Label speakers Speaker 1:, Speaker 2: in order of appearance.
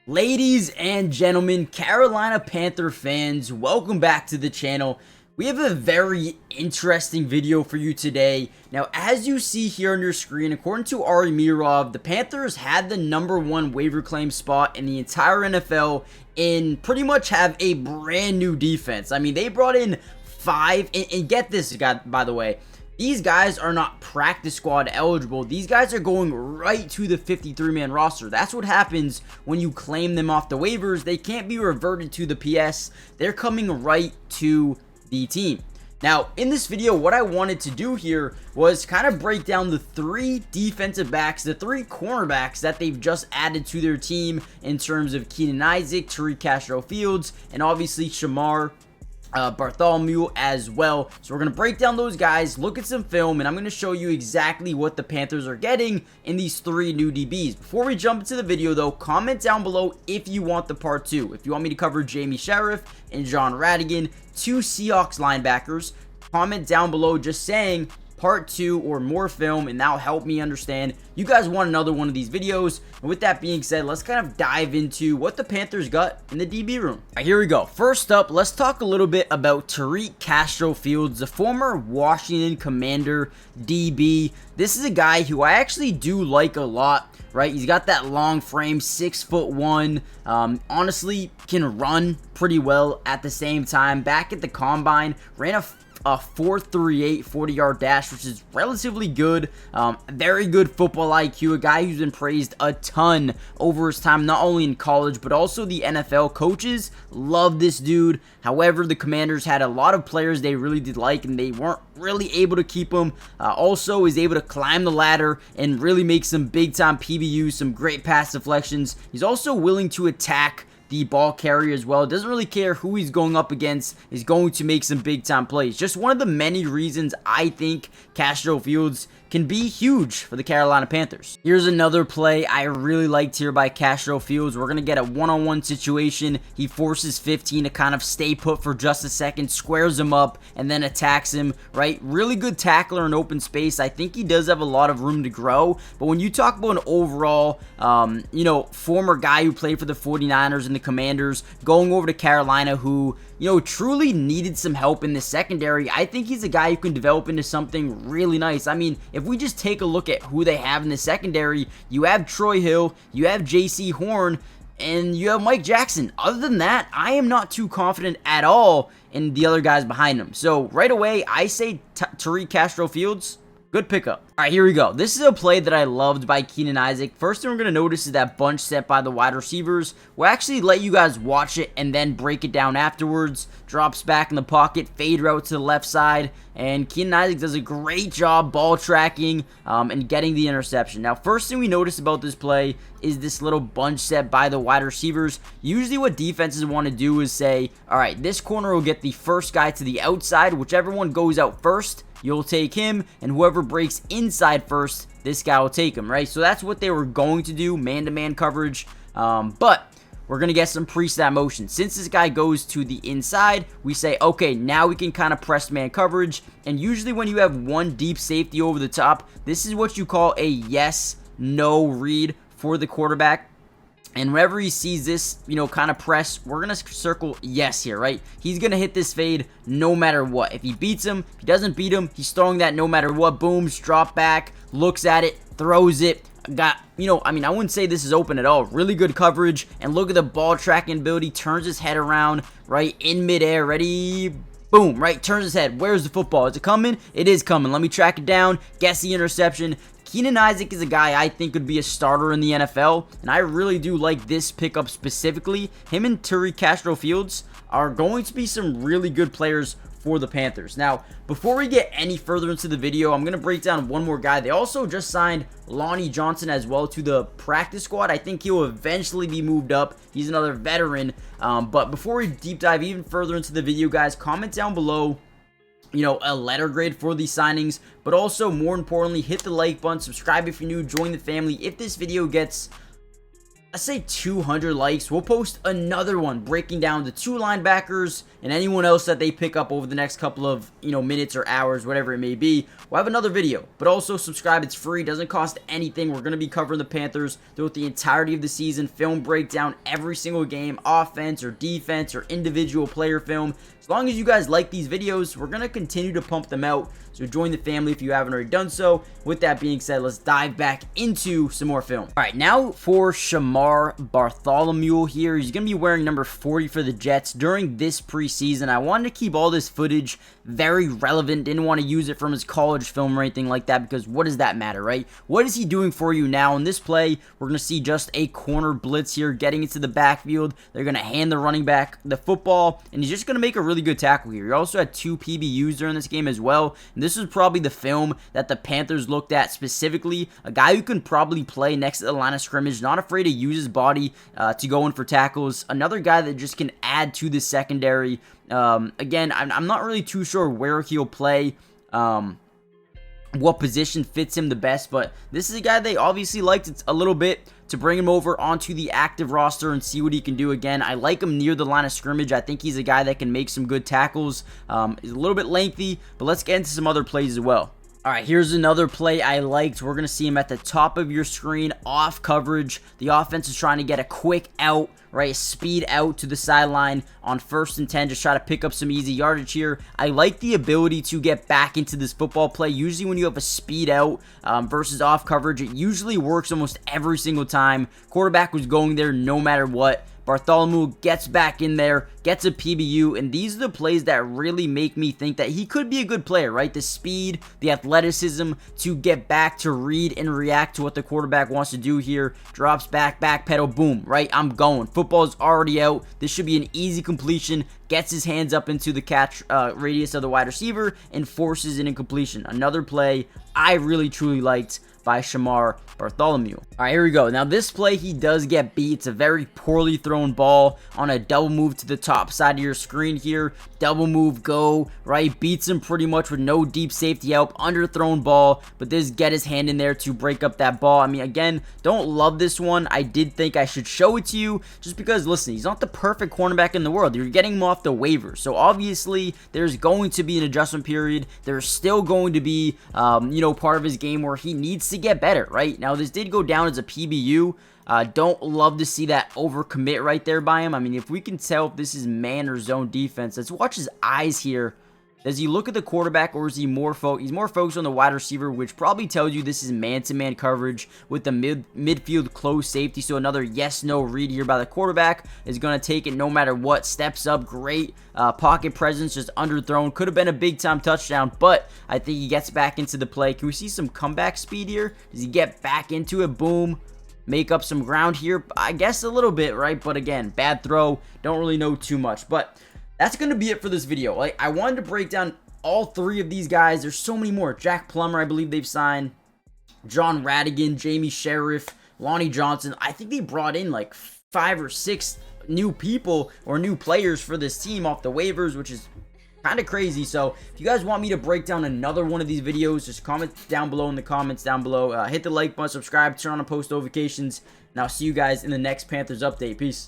Speaker 1: Ladies and gentlemen, Carolina Panther fans, welcome back to the channel. We have a very interesting video for you today. Now, as you see here on your screen, according to Ari Mirov, the Panthers had the #1 waiver claim spot in the entire NFL and pretty much have a brand new defense. I mean, they brought in five, and get this, guy, by the way. These guys are not practice squad eligible. These guys are going right to the 53-man roster. That's what happens when you claim them off the waivers. They can't be reverted to the PS. They're coming right to the team. Now, in this video, what I wanted to do here was kind of break down the three defensive backs, the three cornerbacks that they've just added to their team in terms of Keenan, Tariq, Castro, and obviously Shamar, Bartholomew as well. So we're going to break down those guys, look at some film, and I'm going to show you exactly what the Panthers are getting in these three new DBs. Before we jump into the video though, comment down below if you want the part 2. If you want me to cover Jamie Sheriff and John Radigan, two Seahawks linebackers, comment down below just saying part 2 or more film, and that'll help me understand you guys want another one of these videos. And with that being said, let's kind of dive into what the Panthers got in the DB room. All right, here we go. First up, let's talk a little bit about Tariq Castro, the former Washington Commander DB. This is a guy who I actually do like a lot, right? He's got that long frame, 6'1". Honestly, can run pretty well at the same time. Back at the combine, ran a 4.38 40-yard dash, which is relatively good. Very good football IQ, a guy who's been praised a ton over his time, not only in college but also the NFL. Coaches love this dude. However, the Commanders had a lot of players they really did like, and they weren't really able to keep him. Also is able to climb the ladder and really make some big time PBUs, some great pass deflections. He's also willing to attack the ball carrier as well. Doesn't really care who he's going up against, is going to make some big time plays. Just one of the many reasons I think Castro can be huge for the Carolina Panthers. Here's another play I really liked here by Castro. We're going to get a one-on-one situation. He forces 15 to kind of stay put for just a second, squares him up, and then attacks him, right? Really good tackler in open space. I think he does have a lot of room to grow, but when you talk about an overall, former guy who played for the 49ers and the Commanders, going over to Carolina, who truly needed some help in the secondary, I think he's a guy who can develop into something really nice. I mean, if we just take a look at who they have in the secondary, you have Troy Hill, you have J.C. Horn, and you have Mike Jackson. Other than that, I am not too confident at all in the other guys behind him. So right away, I say Tariq Castro, good pickup. All right, here we go. This is a play that I loved by Keenan. First thing we're going to notice is that bunch set by the wide receivers. We'll actually let you guys watch it and then break it down afterwards. Drops back in the pocket, fade route to the left side, and Keenan does a great job ball tracking and getting the interception. Now, first thing we notice about this play is this little bunch set by the wide receivers. Usually what defenses want to do is say, all right, this corner will get the first guy to the outside. Whichever one goes out first, you'll take him, and whoever breaks inside first, this guy will take him, right? So that's what they were going to do, man-to-man coverage, but we're going to get some pre-snap motion. Since this guy goes to the inside, we say, okay, now we can kind of press man coverage, and usually when you have one deep safety over the top, this is what you call a yes-no read for the quarterback. And whenever he sees this, kind of press, we're going to circle yes here, right? He's going to hit this fade no matter what. If he beats him, if he doesn't beat him, he's throwing that no matter what. Booms, drop back, looks at it, throws it. I wouldn't say this is open at all. Really good coverage. And look at the ball tracking ability. Turns his head around, right, in midair. Ready, boom, right, turns his head. Where's the football? Is it coming? It is coming. Let me track it down. Guess the interception. Keenan is a guy I think could be a starter in the NFL, and I really do like this pickup specifically. Him and Tariq Castro are going to be some really good players for the Panthers. Now, before we get any further into the video, I'm going to break down one more guy. They also just signed Lonnie Johnson as well to the practice squad. I think he'll eventually be moved up. He's another veteran, but before we deep dive even further into the video, guys, comment down below a letter grade for these signings, but also more importantly, hit the like button, subscribe if you're new, join the family. If this video gets let's say 200 likes, we'll post another one breaking down the 2 linebackers and anyone else that they pick up over the next couple of, minutes or hours, whatever it may be. We'll have another video, but also subscribe. It's free, doesn't cost anything. We're going to be covering the Panthers throughout the entirety of the season, film breakdown every single game, offense or defense or individual player film. As long as you guys like these videos, we're going to continue to pump them out. So join the family if you haven't already done so. With that being said, let's dive back into some more film. All right, now for Shamar Bartholomew here. He's going to be wearing number 40 for the Jets during this preseason. I wanted to keep all this footage very relevant. Didn't want to use it from his college film or anything like that, because what does that matter, right? What is he doing for you now? In this play, we're going to see just a corner blitz here getting into the backfield. They're going to hand the running back the football, and he's just going to make a really good tackle here. He also had 2 PBUs during this game as well, and this is probably the film that the Panthers looked at specifically. A guy who can probably play next to the line of scrimmage, not afraid to use his body to go in for tackles. Another guy that just can add to the secondary. Again, I'm not really too sure where he'll play, what position fits him the best, but this is a guy they obviously liked a little bit to bring him over onto the active roster and see what he can do. Again, I like him near the line of scrimmage. I think he's a guy that can make some good tackles. He's a little bit lengthy, but let's get into some other plays as well. All right, here's another play I liked. We're going to see him at the top of your screen, off coverage. The offense is trying to get a quick out, right? Speed out to the sideline on 1st and 10. Just try to pick up some easy yardage here. I like the ability to get back into this football play. Usually when you have a speed out versus off coverage, it usually works almost every single time. Quarterback was going there no matter what. Bartholomew gets back in there, gets a PBU, and these are the plays that really make me think that he could be a good player, right? The speed, the athleticism to get back to read and react to what the quarterback wants to do here. Drops back, backpedal, boom, right? I'm going. Football's already out. This should be an easy completion. Gets his hands up into the catch radius of the wide receiver and forces an incompletion. Another play I really truly liked by Shamar Bartholomew. All right, here we go. Now this play, he does get beat. It's a very poorly thrown ball on a double move to the top side of your screen here. Double move, go, right? Beats him pretty much with no deep safety help. Underthrown ball, but does get his hand in there to break up that ball. I mean, again, don't love this one. I did think I should show it to you just because, listen, he's not the perfect cornerback in the world. You're getting him off the waiver. So obviously, there's going to be an adjustment period. There's still going to be, part of his game where he needs to get better, right? Now, this did go down as a PBU. Don't love to see that overcommit right there by him. I mean, if we can tell if this is man or zone defense, let's watch his eyes here. Does he look at the quarterback, or is he more he's more focused on the wide receiver, which probably tells you this is man-to-man coverage with the midfield close safety. So another yes-no read here by the quarterback is going to take it no matter what. Steps up, great pocket presence, just underthrown. Could have been a big-time touchdown, but I think he gets back into the play. Can we see some comeback speed here? Does he get back into it? Boom. Make up some ground here? I guess a little bit, right? But again, bad throw. Don't really know too much, but that's going to be it for this video. Like, I wanted to break down all 3 of these guys. There's so many more. Jack Plummer, I believe they've signed. John Radigan, Jamie Sheriff, Lonnie Johnson. I think they brought in like 5 or 6 new people or new players for this team off the waivers, which is kind of crazy. So if you guys want me to break down another one of these videos, just comment down below in the comments down below. Hit the like button, subscribe, turn on post notifications, and I'll see you guys in the next Panthers update. Peace.